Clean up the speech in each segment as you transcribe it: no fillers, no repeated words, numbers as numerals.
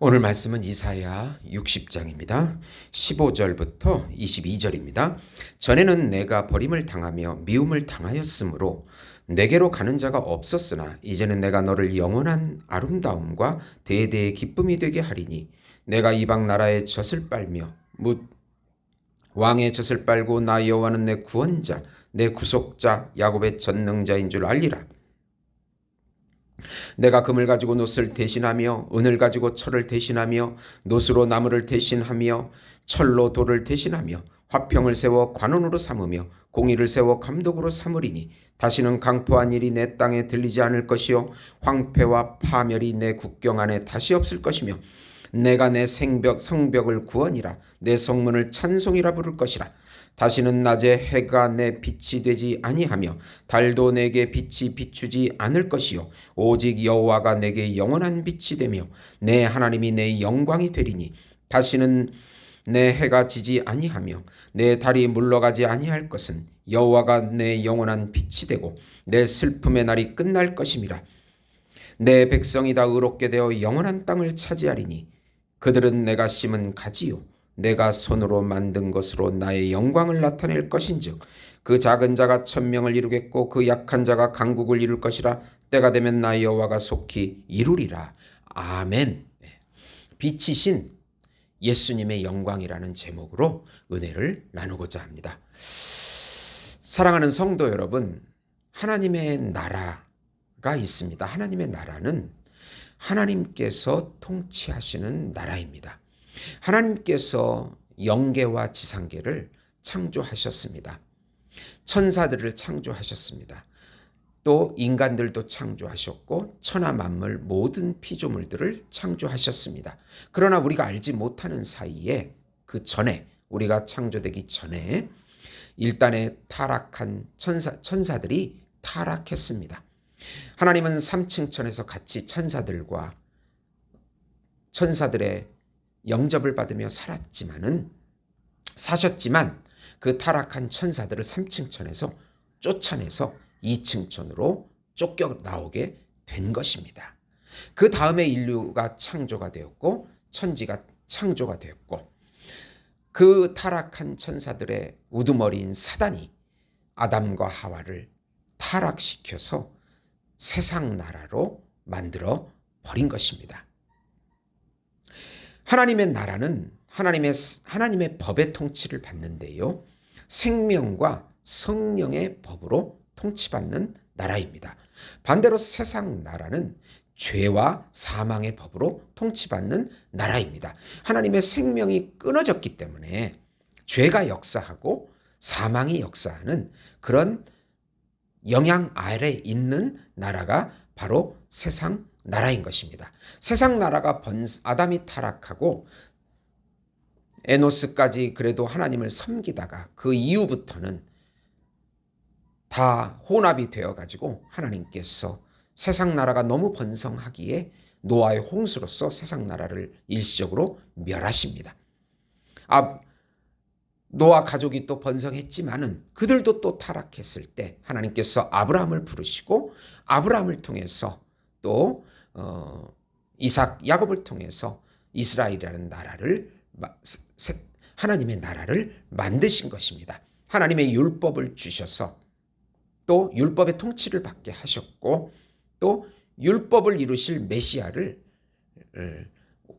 오늘 말씀은 이사야 60장입니다. 15절부터 22절입니다. 전에는 내가 버림을 당하며 미움을 당하였으므로 내게로 가는 자가 없었으나 이제는 내가 너를 영원한 아름다움과 대대의 기쁨이 되게 하리니 내가 이방 나라의 젖을 빨며 왕의 젖을 빨고 나 여호와는 내 구원자 내 구속자 야곱의 전능자인 줄 알리라. 내가 금을 가지고 놋을 대신하며 은을 가지고 철을 대신하며 놋으로 나무를 대신하며 철로 돌을 대신하며 화평을 세워 관원으로 삼으며 공의를 세워 감독으로 삼으리니 다시는 강포한 일이 내 땅에 들리지 않을 것이요 황폐와 파멸이 내 국경 안에 다시 없을 것이며 내가 내 성벽을 구원이라 내 성문을 찬송이라 부를 것이라. 다시는 낮에 해가 내 빛이 되지 아니하며 달도 내게 빛이 비추지 않을 것이요 오직 여호와가 내게 영원한 빛이 되며 내 하나님이 내 영광이 되리니 다시는 내 해가 지지 아니하며 내 달이 물러가지 아니할 것은 여호와가 내 영원한 빛이 되고 내 슬픔의 날이 끝날 것임이라. 내 백성이 다 의롭게 되어 영원한 땅을 차지하리니 그들은 내가 심은 가지요 내가 손으로 만든 것으로 나의 영광을 나타낼 것인즉 그 작은 자가 천명을 이루겠고 그 약한 자가 강국을 이룰 것이라. 때가 되면 나 여호와가 속히 이루리라. 아멘. 빛이신 예수님의 영광이라는 제목으로 은혜를 나누고자 합니다. 사랑하는 성도 여러분, 하나님의 나라가 있습니다. 하나님의 나라는 하나님께서 통치하시는 나라입니다. 하나님께서 영계와 지상계를 창조하셨습니다. 천사들을 창조하셨습니다. 또 인간들도 창조하셨고 천하 만물 모든 피조물들을 창조하셨습니다. 그러나 우리가 알지 못하는 사이에 그 전에 우리가 창조되기 전에 일단의 타락한 천사들이 타락했습니다. 하나님은 3층 천에서 같이 천사들과 천사들의 영접을 받으며 사셨지만 그 타락한 천사들을 3층 천에서 쫓아내서 2층 천으로 쫓겨 나오게 된 것입니다. 그 다음에 인류가 창조가 되었고 천지가 창조가 되었고 그 타락한 천사들의 우두머리인 사단이 아담과 하와를 타락시켜서 세상 나라로 만들어 버린 것입니다. 하나님의 나라는 하나님의 법의 통치를 받는데요. 생명과 성령의 법으로 통치받는 나라입니다. 반대로 세상 나라는 죄와 사망의 법으로 통치받는 나라입니다. 하나님의 생명이 끊어졌기 때문에 죄가 역사하고 사망이 역사하는 그런 영향 아래 있는 나라가 바로 세상 나라인 것입니다. 세상 나라가 아담이 타락하고 에노스까지 그래도 하나님을 섬기다가 그 이후부터는 다 혼합이 되어가지고 하나님께서 세상 나라가 너무 번성하기에 노아의 홍수로서 세상 나라를 일시적으로 멸하십니다. 노아 가족이 또 번성했지만은 그들도 또 타락했을 때 하나님께서 아브라함을 부르시고 아브라함을 통해서 또 이삭 야곱을 통해서 이스라엘이라는 나라를 하나님의 나라를 만드신 것입니다. 하나님의 율법을 주셔서 또 율법의 통치를 받게 하셨고 또 율법을 이루실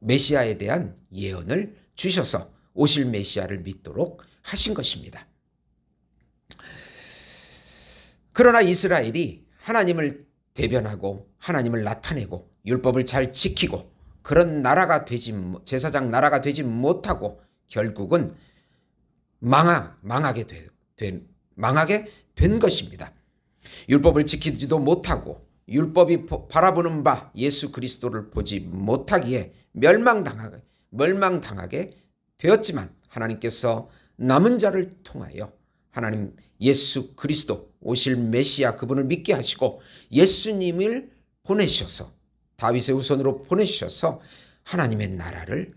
메시아에 대한 예언을 주셔서 오실 메시아를 믿도록 하신 것입니다. 그러나 이스라엘이 하나님을 대변하고 하나님을 나타내고 율법을 잘 지키고 그런 나라가 제사장 나라가 되지 못하고 결국은 망하게 된 것입니다. 율법을 지키지도 못하고 율법이 바라보는 바 예수 그리스도를 보지 못하기에 멸망당하게 되었지만 하나님께서 남은 자를 통하여 하나님 예수 그리스도 오실 메시아 그분을 믿게 하시고 예수님을 보내셔서 다윗의 후손으로 보내셔서 하나님의 나라를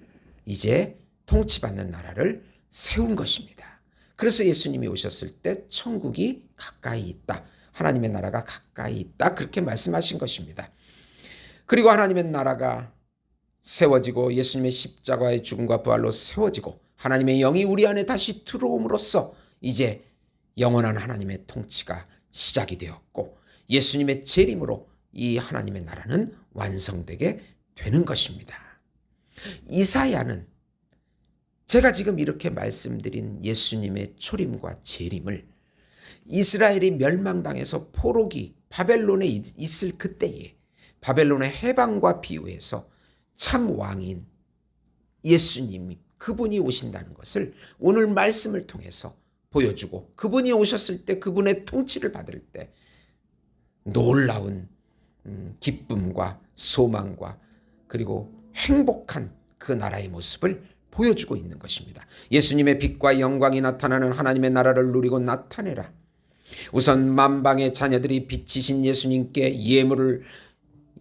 이제 통치받는 나라를 세운 것입니다. 그래서 예수님이 오셨을 때 천국이 가까이 있다. 하나님의 나라가 가까이 있다. 그렇게 말씀하신 것입니다. 그리고 하나님의 나라가 세워지고 예수님의 십자가의 죽음과 부활로 세워지고 하나님의 영이 우리 안에 다시 들어옴으로써 이제 영원한 하나님의 통치가 시작이 되었고 예수님의 재림으로 이 하나님의 나라는 완성되게 되는 것입니다. 이사야는 제가 지금 이렇게 말씀드린 예수님의 초림과 재림을 이스라엘이 멸망당해서 포로기 바벨론에 있을 그때에 바벨론의 해방과 비유해서 참 왕인 예수님이 그분이 오신다는 것을 오늘 말씀을 통해서 보여주고 그분이 오셨을 때 그분의 통치를 받을 때 놀라운 기쁨과 소망과 그리고 행복한 그 나라의 모습을 보여주고 있는 것입니다. 예수님의 빛과 영광이 나타나는 하나님의 나라를 누리고 나타내라. 우선 만방의 자녀들이 빛이신 예수님께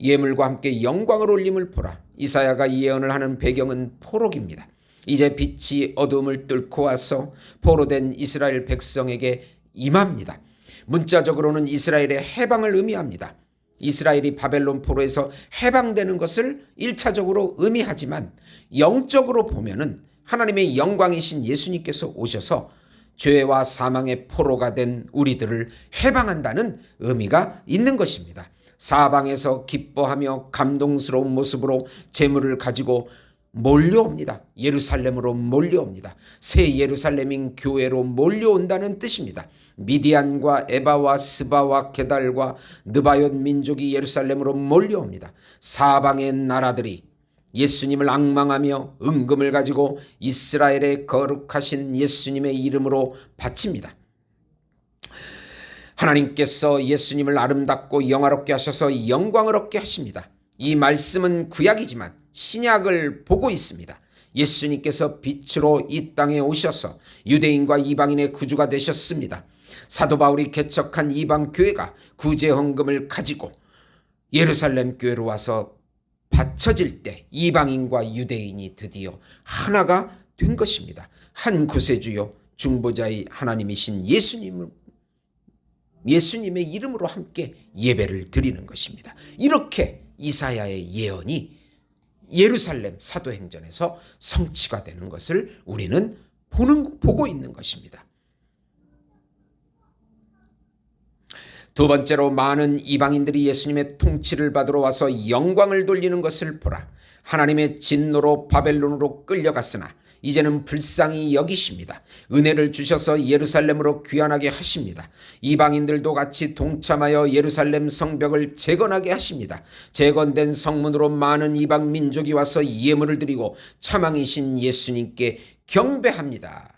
예물과 함께 영광을 올림을 보라. 이사야가 이 예언을 하는 배경은 포로기입니다. 이제 빛이 어둠을 뚫고 와서 포로된 이스라엘 백성에게 임합니다. 문자적으로는 이스라엘의 해방을 의미합니다. 이스라엘이 바벨론 포로에서 해방되는 것을 1차적으로 의미하지만 영적으로 보면은 하나님의 영광이신 예수님께서 오셔서 죄와 사망의 포로가 된 우리들을 해방한다는 의미가 있는 것입니다. 사방에서 기뻐하며 감동스러운 모습으로 재물을 가지고 몰려옵니다. 예루살렘으로 몰려옵니다. 새 예루살렘인 교회로 몰려온다는 뜻입니다. 미디안과 에바와 스바와 게달과 느바옅 민족이 예루살렘으로 몰려옵니다. 사방의 나라들이 예수님을 앙망하며 은금을 가지고 이스라엘의 거룩하신 예수님의 이름으로 바칩니다. 하나님께서 예수님을 아름답고 영화롭게 하셔서 영광을 얻게 하십니다. 이 말씀은 구약이지만 신약을 보고 있습니다. 예수님께서 빛으로 이 땅에 오셔서 유대인과 이방인의 구주가 되셨습니다. 사도 바울이 개척한 이방 교회가 구제 헌금을 가지고 예루살렘 교회로 와서 바쳐질 때 이방인과 유대인이 드디어 하나가 된 것입니다. 한 구세주요 중보자의 하나님이신 예수님의 이름으로 함께 예배를 드리는 것입니다. 이렇게 이사야의 예언이 예루살렘 사도행전에서 성취가 되는 것을 우리는 보고 있는 것입니다. 두 번째로 많은 이방인들이 예수님의 통치를 받으러 와서 영광을 돌리는 것을 보라. 하나님의 진노로 바벨론으로 끌려갔으나 이제는 불쌍히 여기십니다. 은혜를 주셔서 예루살렘으로 귀환하게 하십니다. 이방인들도 같이 동참하여 예루살렘 성벽을 재건하게 하십니다. 재건된 성문으로 많은 이방 민족이 와서 예물을 드리고 차망이신 예수님께 경배합니다.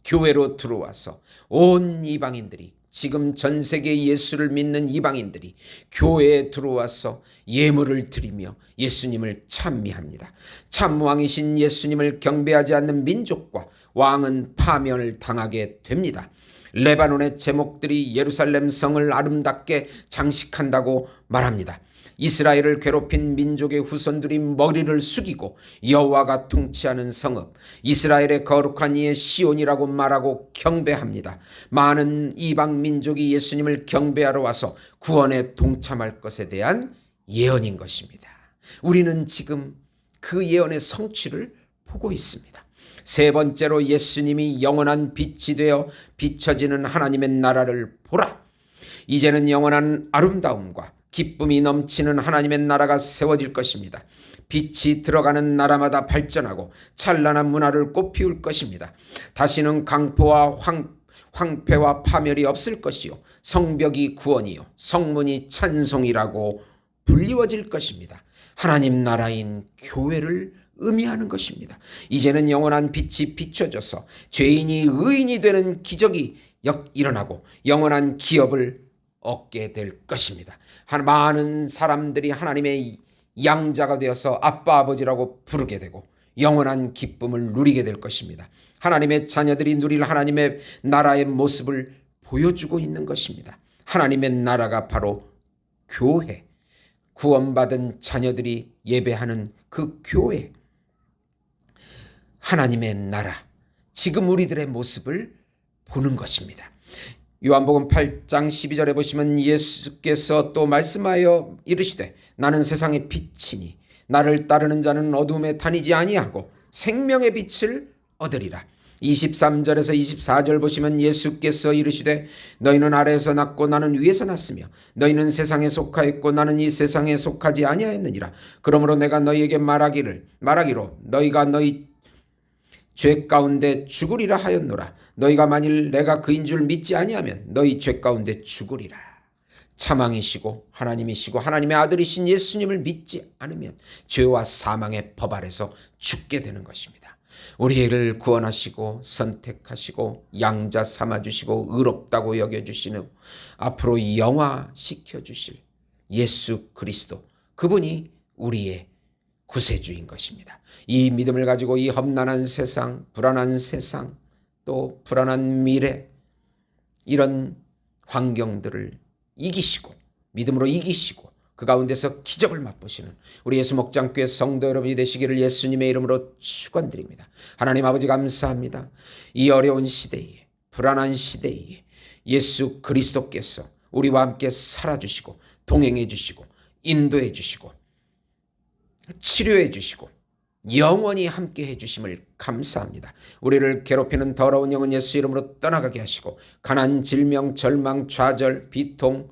교회로 들어와서 온 이방인들이 지금 전 세계 예수를 믿는 이방인들이 교회에 들어와서 예물을 드리며 예수님을 찬미합니다. 참왕이신 예수님을 경배하지 않는 민족과 왕은 파멸을 당하게 됩니다. 레바논의 제목들이 예루살렘 성을 아름답게 장식한다고 말합니다. 이스라엘을 괴롭힌 민족의 후손들이 머리를 숙이고 여호와가 통치하는 성읍 이스라엘의 거룩한 이의 시온이라고 말하고 경배합니다. 많은 이방 민족이 예수님을 경배하러 와서 구원에 동참할 것에 대한 예언인 것입니다. 우리는 지금 그 예언의 성취를 보고 있습니다. 세 번째로 예수님이 영원한 빛이 되어 비춰지는 하나님의 나라를 보라. 이제는 영원한 아름다움과 기쁨이 넘치는 하나님의 나라가 세워질 것입니다. 빛이 들어가는 나라마다 발전하고 찬란한 문화를 꽃피울 것입니다. 다시는 강포와 황폐와 파멸이 없을 것이요 성벽이 구원이요 성문이 찬송이라고 불리워질 것입니다. 하나님 나라인 교회를 의미하는 것입니다. 이제는 영원한 빛이 비춰져서 죄인이 의인이 되는 기적이 일어나고 영원한 기업을 얻게 될 것입니다. 많은 사람들이 하나님의 양자가 되어서 아빠 아버지라고 부르게 되고 영원한 기쁨을 누리게 될 것입니다. 하나님의 자녀들이 누릴 하나님의 나라의 모습을 보여주고 있는 것입니다. 하나님의 나라가 바로 교회, 구원받은 자녀들이 예배하는 그 교회, 하나님의 나라, 지금 우리들의 모습을 보는 것입니다. 요한복음 8장 12절에 보시면 예수께서 또 말씀하여 이르시되 나는 세상의 빛이니 나를 따르는 자는 어둠에 다니지 아니하고 생명의 빛을 얻으리라. 23절에서 24절 보시면 예수께서 이르시되 너희는 아래에서 났고 나는 위에서 났으며 너희는 세상에 속하였고 나는 이 세상에 속하지 아니하였느니라. 그러므로 내가 너희에게 말하기로 너희가 너희 죄 가운데 죽으리라 하였노라. 너희가 만일 내가 그인 줄 믿지 아니하면 너희 죄 가운데 죽으리라. 차망이시고 하나님이시고 하나님의 아들이신 예수님을 믿지 않으면 죄와 사망의 법 아래서 죽게 되는 것입니다. 우리를 구원하시고 선택하시고 양자 삼아주시고 의롭다고 여겨주시는 앞으로 영화시켜주실 예수 그리스도, 그분이 우리의 구세주인 것입니다. 이 믿음을 가지고 이 험난한 세상, 불안한 세상, 또 불안한 미래, 이런 환경들을 이기시고 믿음으로 이기시고 그 가운데서 기적을 맛보시는 우리 예수 목장교회 성도 여러분이 되시기를 예수님의 이름으로 축원드립니다. 하나님 아버지 감사합니다. 이 어려운 시대에, 불안한 시대에 예수 그리스도께서 우리와 함께 살아주시고 동행해 주시고 인도해 주시고 치료해 주시고 영원히 함께 해주심을 감사합니다. 우리를 괴롭히는 더러운 영은 예수 이름으로 떠나가게 하시고 가난, 질병, 절망, 좌절, 비통,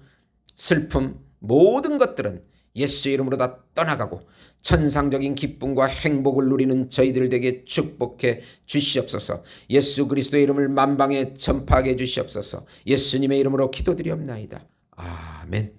슬픔, 모든 것들은 예수 이름으로 다 떠나가고 천상적인 기쁨과 행복을 누리는 저희들 되게 축복해 주시옵소서. 예수 그리스도의 이름을 만방에 전파하게 해 주시옵소서. 예수님의 이름으로 기도드리옵나이다. 아멘.